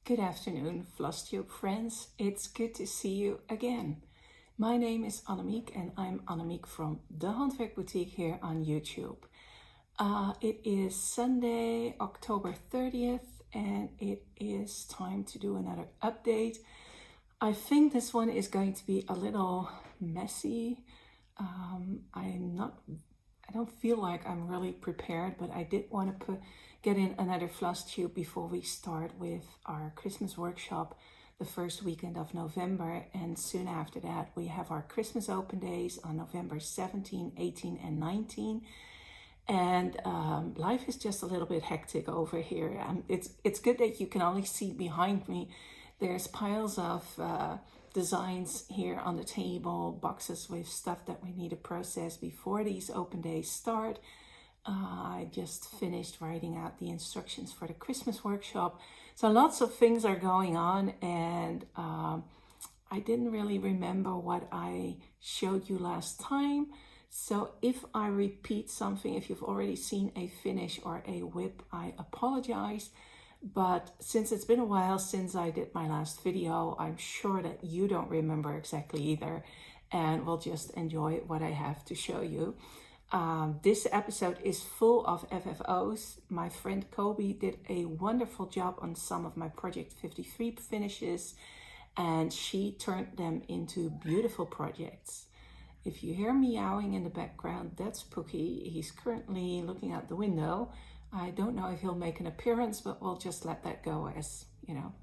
Good afternoon, Flosstube friends. It's good to see you again. My name is Annemiek and I'm Annemiek from the Handwerk Boetiek here on YouTube. It is Sunday, October 30th, and it is time to do another update. I think this one is going to be a little messy. I don't feel like I'm really prepared, but I did want to get in another Flosstube before we start with our Christmas workshop the first weekend of November. And soon after that, we have our Christmas open days on November 17, 18, and 19. And life is just a little bit hectic over here. It's good that you can only see behind me. There's piles of designs here on the table, boxes with stuff that we need to process before these open days start. I just finished writing out the instructions for the Christmas workshop. So lots of things are going on, and I didn't really remember what I showed you last time. So if I repeat something, if you've already seen a finish or a WIP, I apologize. But since it's been a while since I did my last video, I'm sure that you don't remember exactly either, and we'll just enjoy what I have to show you. This episode is full of FFOs. My friend Coby did a wonderful job on some of my Project 53 finishes, and she turned them into beautiful projects. If you hear meowing in the background, that's Poekie. He's currently looking out the window. I don't know if he'll make an appearance, but we'll just let that go as,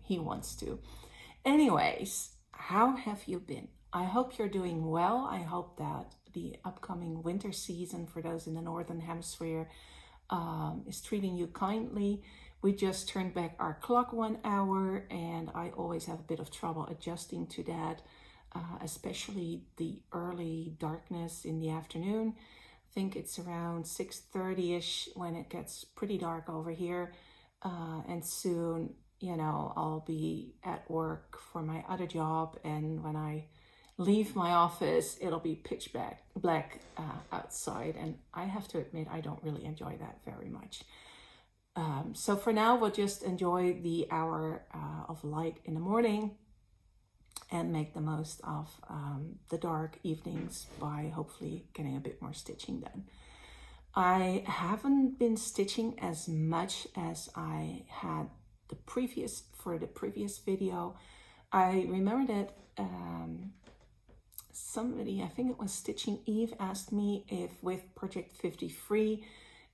he wants to. Anyways, how have you been? I hope you're doing well. I hope that the upcoming winter season for those in the Northern Hemisphere is treating you kindly. We just turned back our clock 1 hour, and I always have a bit of trouble adjusting to that, especially the early darkness in the afternoon. I think it's around 6:30ish when it gets pretty dark over here, and soon, I'll be at work for my other job, and when I leave my office, it'll be pitch black outside, and I have to admit I don't really enjoy that very much. So for now, we'll just enjoy the hour of light in the morning and make the most of the dark evenings by hopefully getting a bit more stitching done. I haven't been stitching as much as I had for the previous video. I remember that somebody, I think it was Stitching Eve, asked me if with Project 53,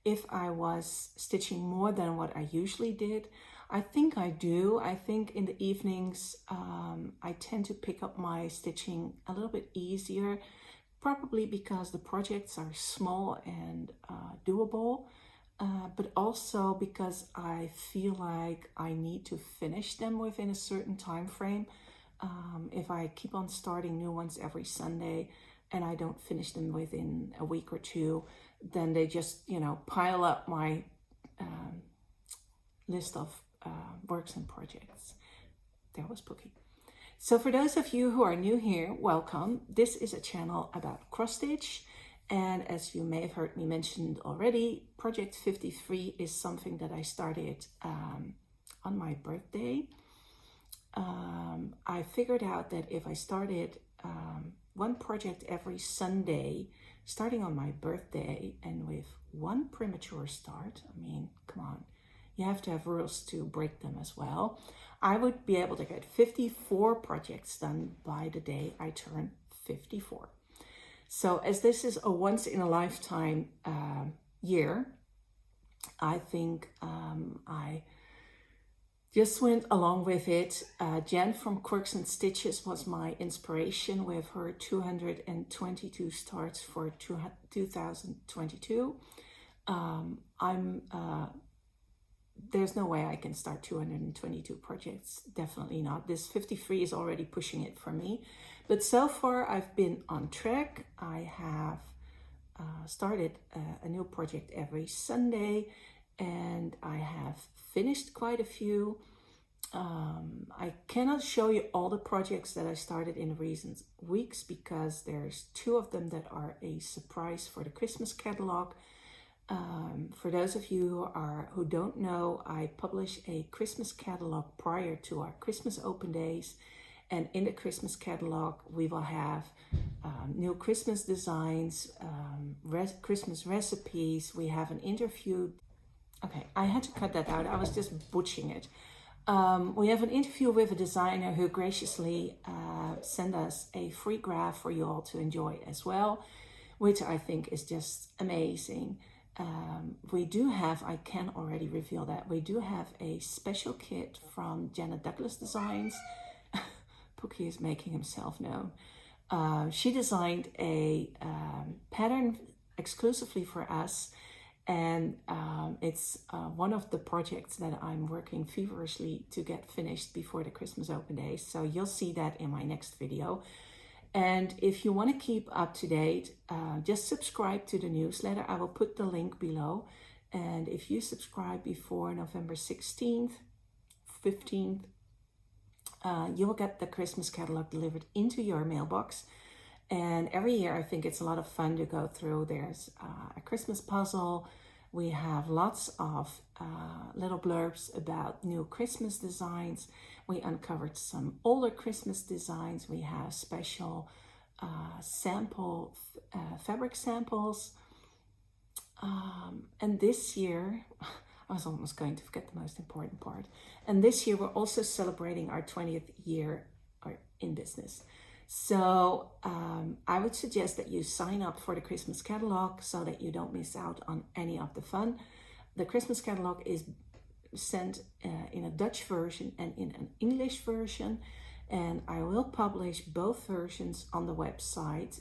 if I was stitching more than what I usually did. I think I do. I think in the evenings, I tend to pick up my stitching a little bit easier, probably because the projects are small and doable, but also because I feel like I need to finish them within a certain time frame. If I keep on starting new ones every Sunday and I don't finish them within a week or two, then they just, pile up my list of works and projects. There was Poekie. So for those of you who are new here, welcome. This is a channel about cross stitch. And as you may have heard me mention already, Project 53 is something that I started on my birthday. I figured out that if I started one project every Sunday, starting on my birthday, and with one premature start, I mean, come on, you have to have rules to break them as well, I would be able to get 54 projects done by the day I turn 54. So as this is a once in a lifetime year, I think I just went along with it. Jen from Quirks and Stitches was my inspiration with her 222 starts for 2022. There's no way I can start 222 projects. Definitely not. This 53 is already pushing it for me. But so far I've been on track. I have started a new project every Sunday, and I have finished quite a few. I cannot show you all the projects that I started in recent weeks because there's 2 of them that are a surprise for the Christmas catalog. For those of you who don't know, I publish a Christmas catalog prior to our Christmas open days. And in the Christmas catalog, we will have new Christmas designs, Christmas recipes. We have an interview. Okay, I had to cut that out. I was just butchering it. We have an interview with a designer who graciously sent us a free graph for you all to enjoy as well, which I think is just amazing. We do have, I can already reveal that, we do have a special kit from Janet Douglas Designs. Poekie is making himself known. She designed a pattern exclusively for us, and it's one of the projects that I'm working feverishly to get finished before the Christmas open days. So you'll see that in my next video. And if you want to keep up to date, just subscribe to the newsletter. I will put the link below. And if you subscribe before November 16th, 15th, you'll get the Christmas catalog delivered into your mailbox. And every year, I think it's a lot of fun to go through. There's a Christmas puzzle. We have lots of little blurbs about new Christmas designs. We uncovered some older Christmas designs. We have special sample fabric samples. And this year, I was almost going to forget the most important part. And this year, we're also celebrating our 20th year in business. So I would suggest that you sign up for the Christmas catalog so that you don't miss out on any of the fun. The Christmas catalog is sent in a Dutch version and in an English version. And I will publish both versions on the website,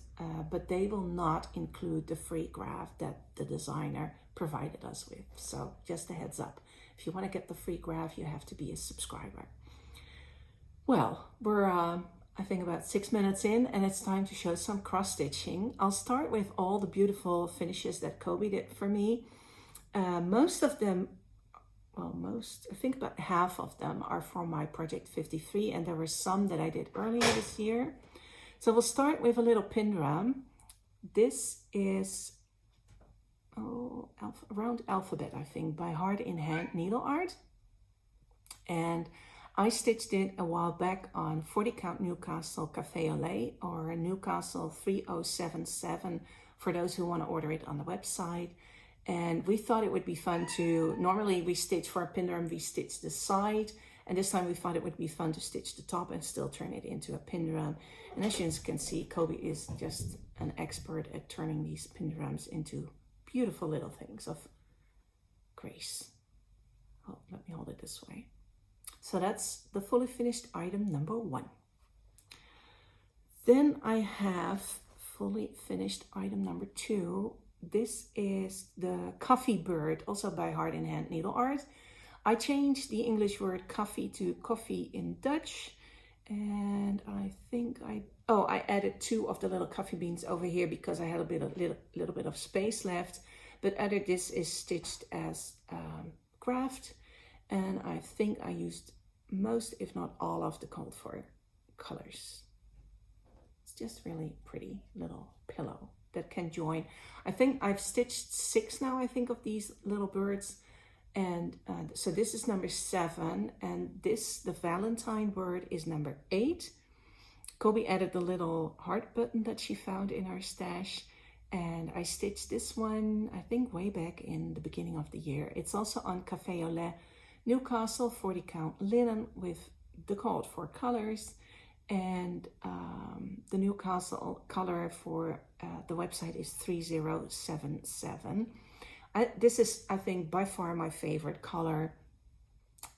but they will not include the free graph that the designer provided us with. So just a heads up. If you want to get the free graph, you have to be a subscriber. Well, we're I think about 6 minutes in, and it's time to show some cross stitching. I'll start with all the beautiful finishes that Coby did for me. Most of them, well, I think about half of them are from my project 53, and there were some that I did earlier this year. So we'll start with a little pin drum. This is around alphabet, I think, by Heart in Hand Needle Art. And I stitched it a while back on 40 count Newcastle Café au Lait, or Newcastle 3077 for those who want to order it on the website. And we thought it would be fun to, normally we stitch for a pin drum, we stitch the side. And this time we thought it would be fun to stitch the top and still turn it into a pin drum. And as you can see, Coby is just an expert at turning these pin drums into beautiful little things of grace. Oh, let me hold it this way. So that's the fully finished item number 1. Then I have fully finished item number 2. This is the coffee bird, also by Heart in Hand Needle Art. I changed the English word coffee to coffee in Dutch. And I think I added 2 of the little coffee beans over here because I had a little bit of space left. But this is stitched as graft. And I think I used most, if not all, of the called for colors. It's just really pretty little pillow that can join. I think I've stitched 6 now, I think, of these little birds. And so this is number 7. And the Valentine bird is number 8. Coby added the little heart button that she found in our stash. And I stitched this one, I think, way back in the beginning of the year. It's also on Café au Lait Newcastle 40 count linen with the called for colors. And the Newcastle color for the website is 3077. This is, I think, by far my favorite color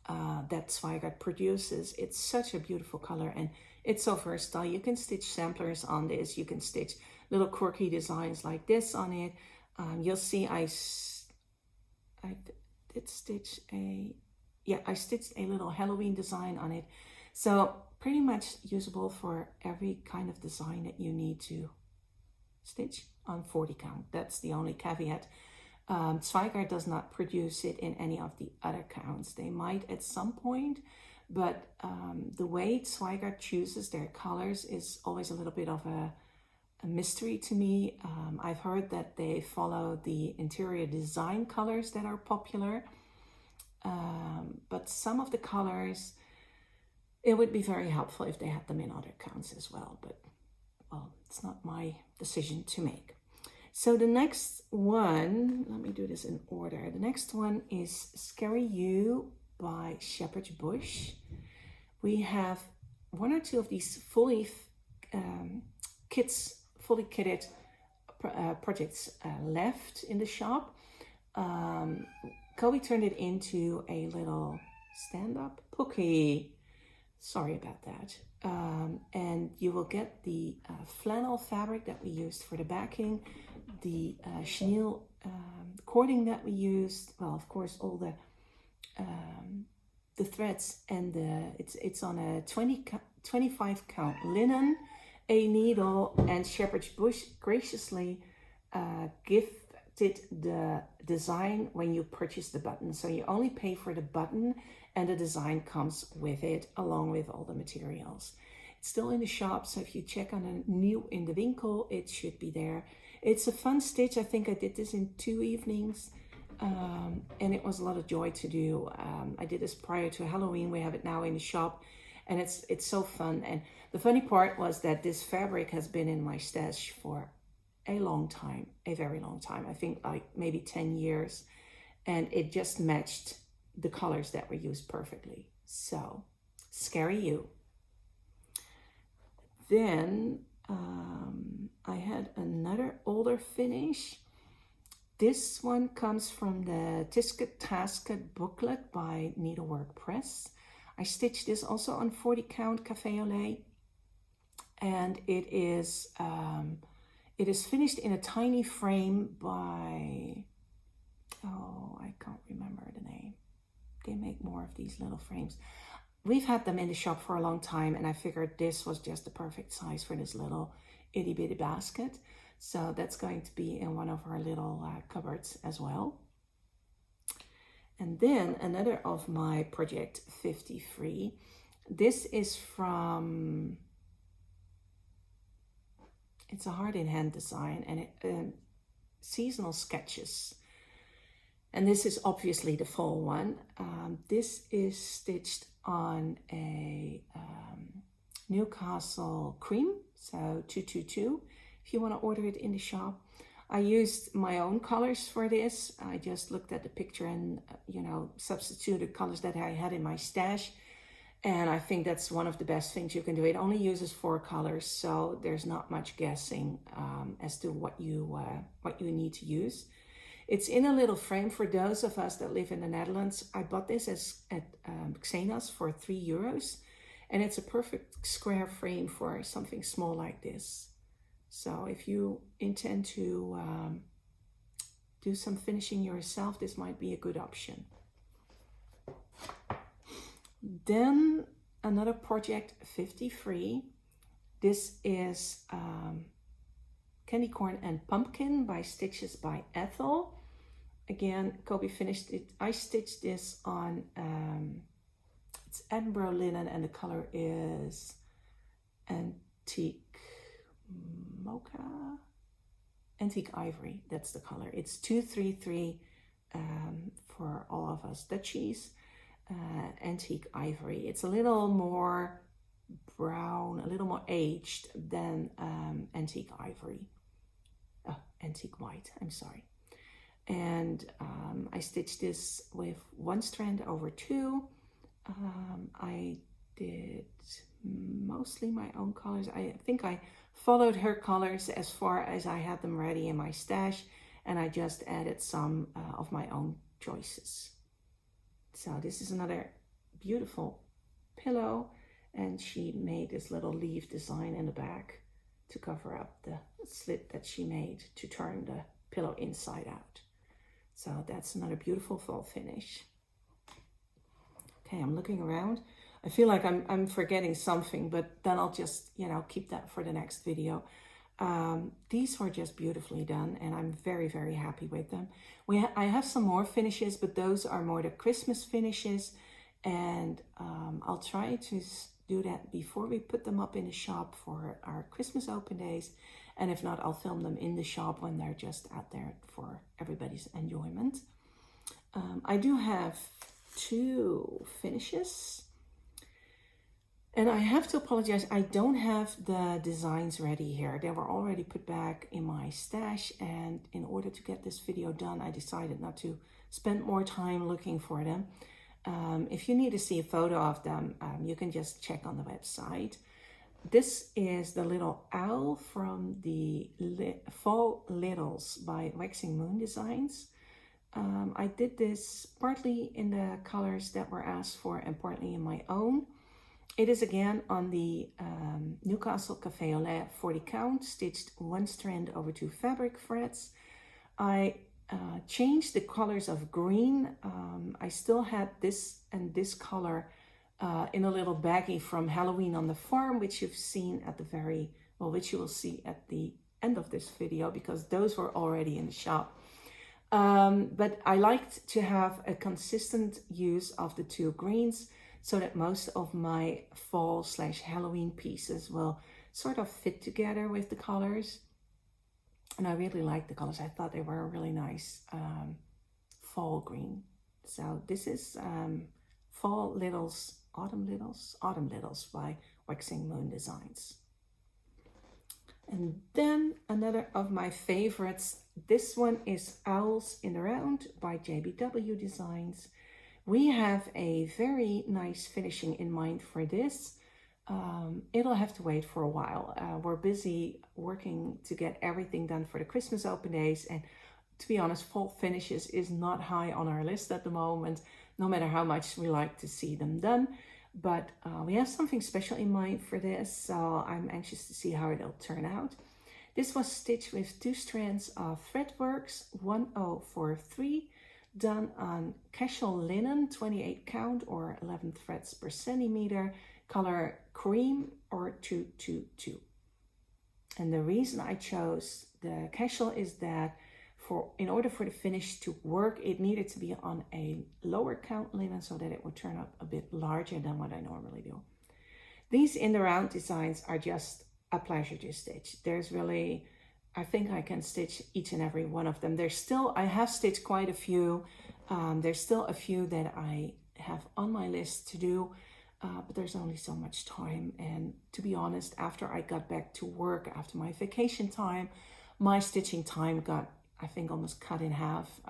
that Zweigart produces. It's such a beautiful color and it's so versatile. You can stitch samplers on this. You can stitch little quirky designs like this on it. You'll see I stitched a little Halloween design on it. So pretty much usable for every kind of design that you need to stitch on 40 count. That's the only caveat. Zweigart does not produce it in any of the other counts. They might at some point, but the way Zweigart chooses their colors is always a little bit of a a mystery to me. I've heard that they follow the interior design colors that are popular, but some of the colors, it would be very helpful if they had them in other counts as well, but well, it's not my decision to make. So the next one, let me do this in order. The next one is Scary You by Shepherd's Bush. We have one or two of these fully kitted projects left in the shop. Coby turned it into a little stand-up Poekie. Sorry about that. And you will get the flannel fabric that we used for the backing, the chenille cording that we used, well, of course, all the threads, and it's on a 25 count linen, a needle, and Shepherd's Bush graciously gifted the design when you purchase the button. So you only pay for the button and the design comes with it along with all the materials. It's still in the shop, so if you check on a new in the winkel, it should be there. It's a fun stitch. I think I did this in 2 evenings, and it was a lot of joy to do. I did this prior to Halloween. We have it now in the shop, and it's so fun. And the funny part was that this fabric has been in my stash for a long time, a very long time. I think like maybe 10 years, and it just matched the colors that were used perfectly. So, Scary You. Then I had another older finish. This one comes from the Tisket Tasket booklet by Needlework Press. I stitched this also on 40 count cafe au lait, and it is finished in a tiny frame by, oh, I can't remember the name. They make more of these little frames. We've had them in the shop for a long time, and I figured this was just the perfect size for this little itty bitty basket. So that's going to be in one of our little cupboards as well. And then another of my Project 53. This is from, it's a heart in hand design, and it, seasonal sketches. And this is obviously the fall one. This is stitched on a Newcastle cream, so 222, if you want to order it in the shop. I used my own colors for this. I just looked at the picture and, substituted colors that I had in my stash. And I think that's one of the best things you can do. It only uses 4 colors, so there's not much guessing as to what you need to use. It's in a little frame for those of us that live in the Netherlands. I bought this at Xenas for €3, and it's a perfect square frame for something small like this. So if you intend to do some finishing yourself, this might be a good option. Then another Project 53. This is Candy Corn and Pumpkin by Stitches by Ethel. Again, Coby finished it. I stitched this on, it's Edinburgh linen, and the color is Antique Mocha? Antique Ivory, that's the color. It's 233 for all of us Dutchies. Antique Ivory. It's a little more brown, a little more aged than Antique Ivory. Oh, Antique White, I'm sorry. And I stitched this with 1 strand over 2. I did mostly my own colors. I think I followed her colors as far as I had them ready in my stash, and I just added some of my own choices. So this is another beautiful pillow, and she made this little leaf design in the back to cover up the slit that she made to turn the pillow inside out. So that's another beautiful fall finish. Okay, I'm looking around. I feel like I'm forgetting something, but then I'll just, keep that for the next video. These were just beautifully done, and I'm very, very happy with them. I have some more finishes, but those are more the Christmas finishes, and I'll try to do that before we put them up in the shop for our Christmas open days. And if not, I'll film them in the shop when they're just out there for everybody's enjoyment. I do have 2 finishes. And I have to apologize, I don't have the designs ready here. They were already put back in my stash, and in order to get this video done, I decided not to spend more time looking for them. If you need to see a photo of them, you can just check on the website. This is the little owl from the Fall Littles by Waxing Moon Designs. I did this partly in the colors that were asked for and partly in my own. It is again on the Newcastle Café au lait 40 count, stitched 1 strand over 2 fabric threads. I changed the colors of green. I still had this and this color in a little baggie from Halloween on the Farm, which you've seen at the which you will see at the end of this video, because those were already in the shop. But I liked to have a consistent use of the 2 greens, so that most of my fall/Halloween pieces will sort of fit together with the colors. And I really like the colors. I thought they were a really nice fall green. So this is Fall Littles, Autumn Littles by Waxing Moon Designs. And then another of my favorites. This one is Owls in the Round by JBW Designs. We have a very nice finishing in mind for this. It'll have to wait for a while. We're busy working to get everything done for the Christmas open days. And to be honest, fall finishes is not high on our list at the moment, no matter how much we like to see them done. But we have something special in mind for this, so I'm anxious to see how it'll turn out. This was stitched with 2 strands of Threadworks 1043, done on casual linen, 28 count or 11 threads per centimeter, color cream or 222. And the reason I chose the casual is that in order for the finish to work, it needed to be on a lower count linen so that it would turn out a bit larger than what I normally do. These in the round designs are just a pleasure to stitch. There's really, I think I can stitch each and every one of them. I have stitched quite a few. There's still a few that I have on my list to do, but there's only so much time. And to be honest, after I got back to work, after my vacation time, my stitching time got, I think, almost cut in half.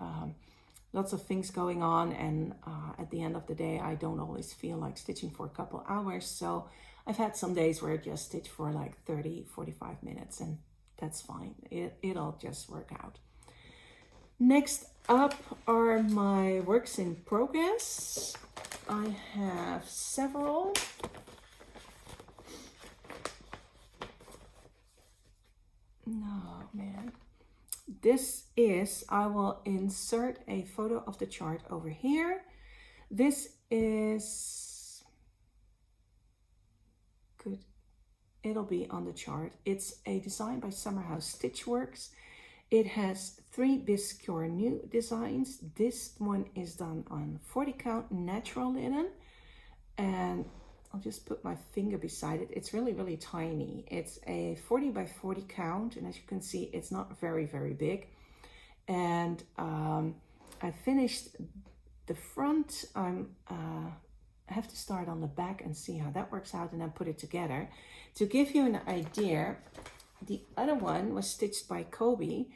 Lots of things going on, and at the end of the day, I don't always feel like stitching for a couple hours. So I've had some days where I just stitch for like 30, 45 minutes, and that's fine. It'll just work out. Next up are my works in progress. I have several. No, man. This is, I will insert a photo of the chart over here. This is good. It'll be on the chart. It's a design by Summerhouse Stitchworks. It has 3 Biscure new designs. This one is done on 40 count natural linen, and I'll just put my finger beside it. It's really, really tiny. It's a 40 by 40 count, and as you can see, it's not very, very big. And I finished the front. I have to start on the back and see how that works out and then put it together. To give you an idea, the other one was stitched by Coby,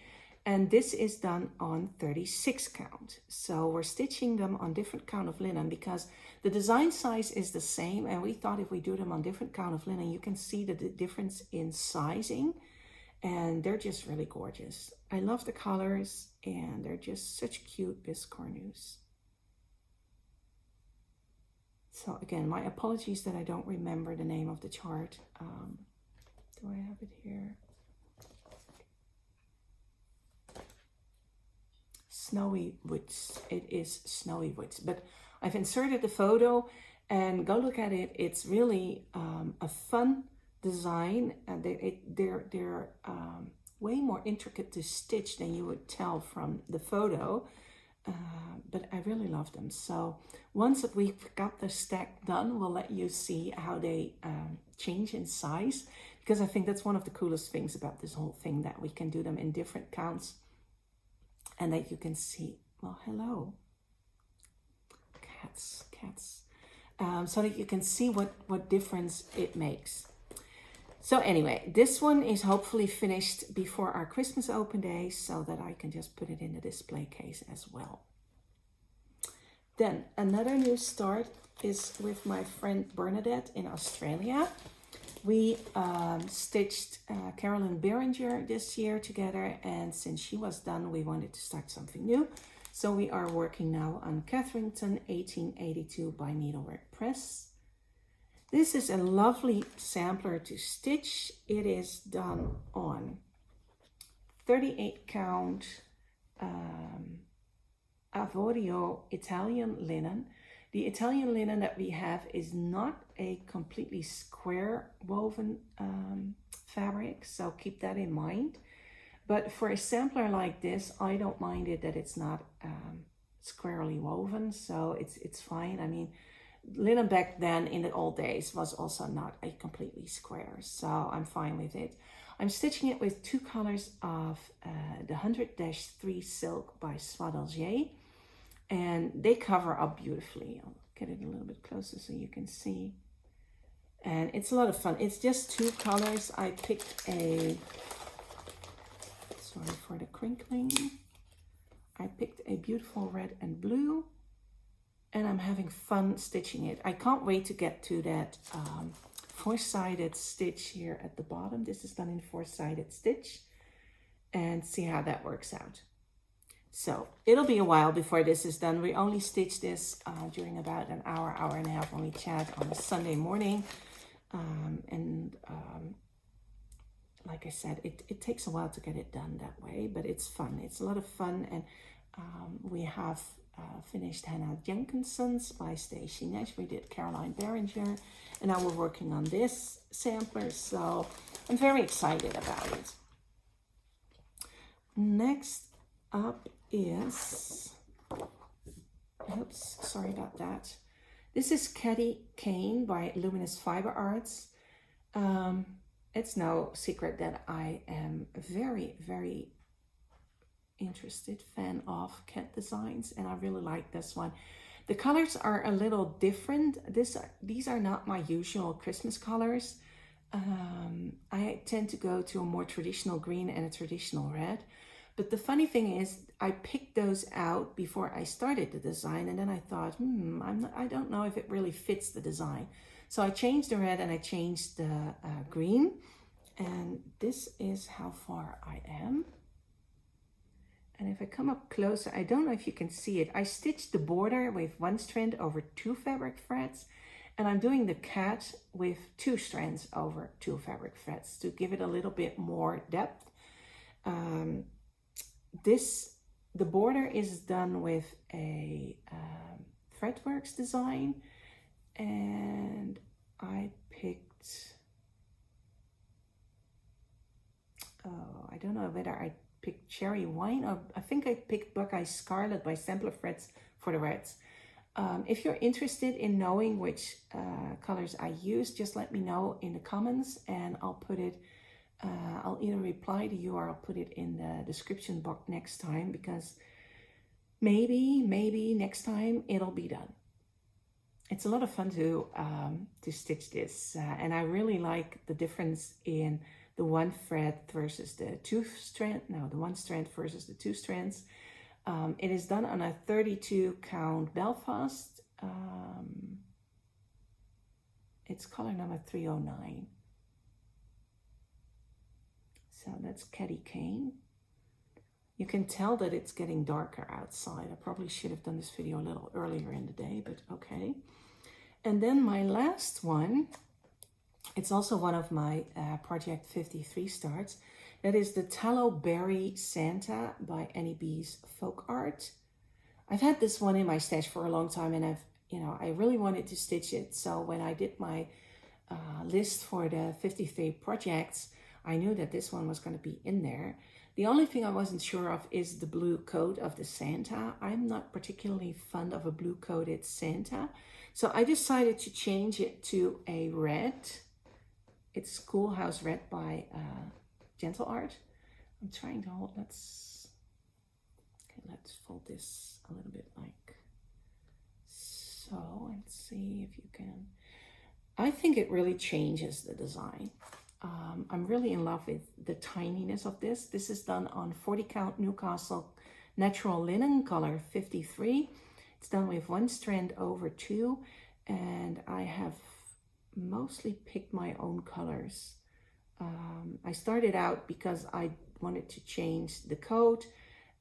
and this is done on 36 count. So we're stitching them on different count of linen because the design size is the same, and we thought if we do them on different count of linen, you can see the difference in sizing, and they're just really gorgeous. I love the colors, and they're just such cute biscornus. So again, my apologies that I don't remember the name of the chart. Do I have it here? Snowy Woods. It is Snowy Woods, but I've inserted the photo, and go look at it. It's really a fun design, and they're way more intricate to stitch than you would tell from the photo, but I really love them. So once we've got the stack done, we'll let you see how they change in size, because I think that's one of the coolest things about this whole thing, that we can do them in different counts and that you can see, well, hello, cats, so that you can see what difference it makes. So anyway, this one is hopefully finished before our Christmas open day so that I can just put it in the display case as well. Then another new start is with my friend Bernadette in Australia. We stitched Carolyn Berenger this year together, and since she was done, we wanted to start something new. So we are working now on Catherington 1882 by Needlework Press. This is a lovely sampler to stitch. It is done on 38 count Avorio Italian linen. The Italian linen that we have is not a completely square woven fabric, so keep that in mind. But for a sampler like this, I don't mind it that it's not squarely woven, so it's fine. I mean, linen back then in the old days was also not a completely square, so I'm fine with it. I'm stitching it with two colors of the 100-3 silk by Swadelgier, and they cover up beautifully. I'll get it a little bit closer so you can see. And it's a lot of fun. It's just two colors. I picked a, sorry for the crinkling. I picked a beautiful red and blue, and I'm having fun stitching it. I can't wait to get to that four-sided stitch here at the bottom. This is done in four-sided stitch, and see how that works out. So it'll be a while before this is done. We only stitch this during about an hour, hour and a half when we chat on a Sunday morning. Like I said, it takes a while to get it done that way, but it's fun. It's a lot of fun. And we have finished Hannah Jenkinson's by Stacey Nash. We did Caroline Berenger, and now we're working on this sampler. So I'm very excited about it. Next up is, oops, sorry about that. This is Caddy Kane by Luminous Fiber Arts. It's no secret that I am very, very interested fan of cat designs, and I really like this one. The colors are a little different. These are not my usual Christmas colors. I tend to go to a more traditional green and a traditional red. But the funny thing is, I picked those out before I started the design, and then I thought, I don't know if it really fits the design. So I changed the red and I changed the green, and this is how far I am. And if I come up closer, I don't know if you can see it. I stitched the border with one strand over 2 fabric threads, and I'm doing the cat with 2 strands over 2 fabric threads to give it a little bit more depth. The border is done with a Threadworks design, and I picked, I don't know whether I picked Cherry Wine, or I think I picked Buckeye Scarlet by Sampler Threads for the reds. If you're interested in knowing which colors I use, just let me know in the comments, and I'll put it, I'll either reply to you or I'll put it in the description box next time, because maybe next time it'll be done. It's a lot of fun to stitch this, and I really like the difference in the one thread versus the 2 strand. No, the 1 strand versus the 2 strands. It is done on a 32 count Belfast. It's color number 309. So that's Caddy Kane. You can tell that it's getting darker outside. I probably should have done this video a little earlier in the day, but okay. And then my last one, it's also one of my Project 53 starts. That is the Tallow Berry Santa by Annie B's Folk Art. I've had this one in my stash for a long time, and I really wanted to stitch it. So when I did my list for the 53 projects, I knew that this one was going to be in there. The only thing I wasn't sure of is the blue coat of the Santa. I'm not particularly fond of a blue coated Santa, so I decided to change it to a red. it's Schoolhouse Red by Gentle Art. I'm trying to hold, let's fold this a little bit like so and see if you can. I think it really changes the design. I'm really in love with the tininess of this. This is done on 40 count Newcastle natural linen color 53. It's done with 1 strand over 2, and I have mostly picked my own colors. I started out because I wanted to change the coat,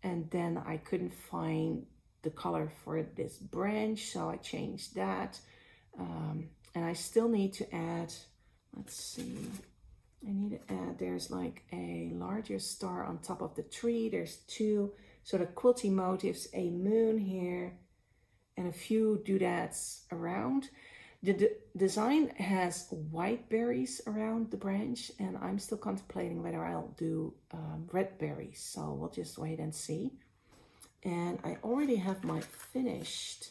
and then I couldn't find the color for this branch, so I changed that. And I still need to add, let's see, I need to add, there's like a larger star on top of the tree. There's 2 sort of quilty motifs, a moon here, and a few doodads around. The design has white berries around the branch, and I'm still contemplating whether I'll do red berries. So we'll just wait and see. And I already have my finished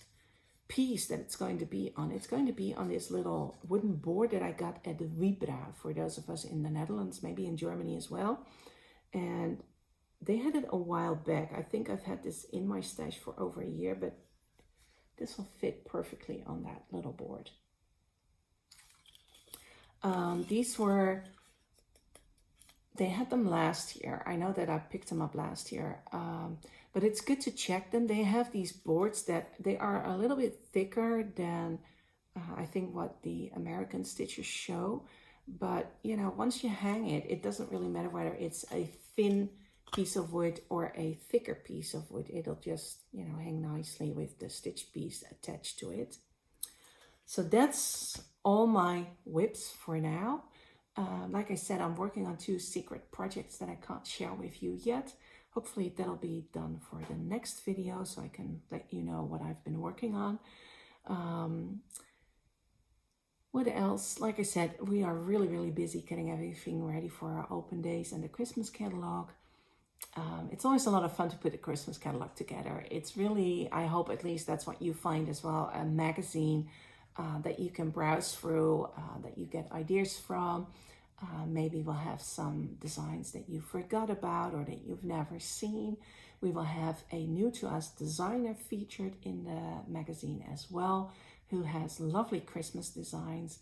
piece that it's going to be on. It's going to be on this little wooden board that I got at the WIP, for those of us in the Netherlands, maybe in Germany as well. And they had it a while back. I think I've had this in my stash for over a year, but this will fit perfectly on that little board. They had them last year. I know that I picked them up last year, but it's good to check them. They have these boards that they are a little bit thicker than I think what the American stitchers show. But, you know, once you hang it, it doesn't really matter whether it's a thin piece of wood or a thicker piece of wood. It'll just, you know, hang nicely with the stitch piece attached to it. So that's all my WIPs for now. Like I said, I'm working on 2 secret projects that I can't share with you yet. Hopefully that'll be done for the next video, so I can let you know what I've been working on. What else? Like I said, we are really, really busy getting everything ready for our open days and the Christmas catalog. It's always a lot of fun to put a Christmas catalog together. It's really, I hope at least that's what you find as well, a magazine that you can browse through, that you get ideas from. Maybe we'll have some designs that you forgot about or that you've never seen. We will have a new to us designer featured in the magazine as well, who has lovely Christmas designs.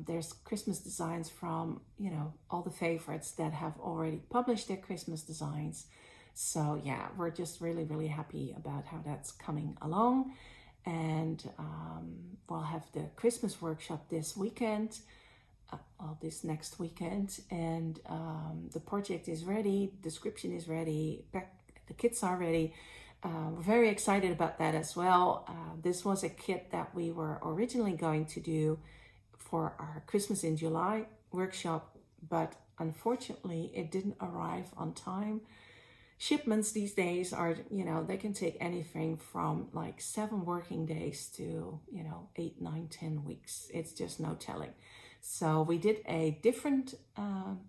There's Christmas designs from, you know, all the favorites that have already published their Christmas designs. So yeah, we're just really, really happy about how that's coming along. And we'll have the Christmas workshop this weekend, this next weekend. And the project is ready, description is ready, the kits are ready. We're very excited about that as well. This was a kit that we were originally going to do for our Christmas in July workshop, but unfortunately it didn't arrive on time. Shipments these days are, you know, they can take anything from like 7 working days to, you know, 8, 9, 10 weeks. It's just no telling. So we did a different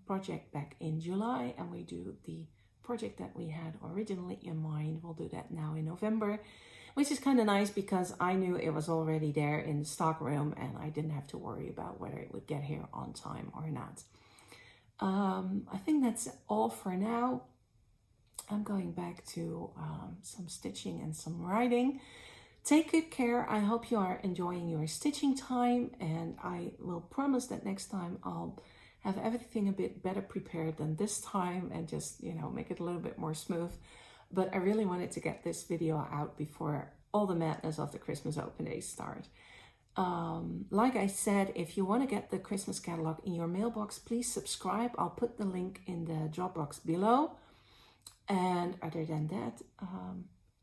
project back in July, and we do the project that we had originally in mind. We'll do that now in November, which is kind of nice because I knew it was already there in the stock room and I didn't have to worry about whether it would get here on time or not. I think that's all for now. I'm going back to some stitching and some writing. Take good care. I hope you are enjoying your stitching time, and I will promise that next time I'll have everything a bit better prepared than this time and just, you know, make it a little bit more smooth. But I really wanted to get this video out before all the madness of the Christmas open days start. Like I said, if you want to get the Christmas catalog in your mailbox, please subscribe. I'll put the link in the drop box below. And other than that,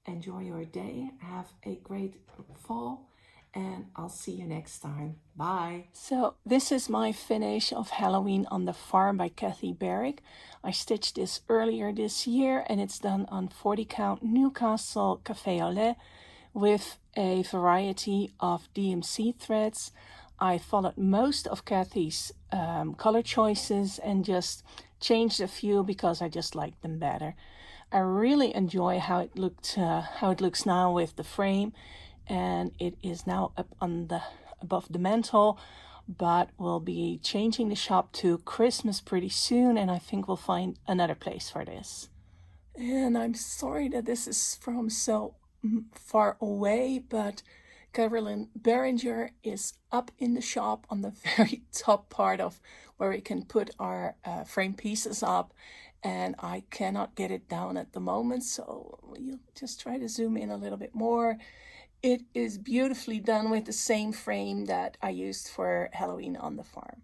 enjoy your day. Have a great fall, and I'll see you next time. Bye. So this is my finish of Halloween on the Farm by Kathy Barrick. I stitched this earlier this year, and it's done on 40 count Newcastle Café au lait with a variety of DMC threads. I followed most of Kathy's color choices and just changed a few because I just liked them better. I really enjoy how it looks now with the frame, and it is now up on the above the mantle. but we'll be changing the shop to Christmas pretty soon, and I think we'll find another place for this. And I'm sorry that this is from so far away, but Carolyn Berenger is up in the shop on the very top part of where we can put our frame pieces up, and I cannot get it down at the moment, so we'll just try to zoom in a little bit more. It is beautifully done with the same frame that I used for Halloween on the farm.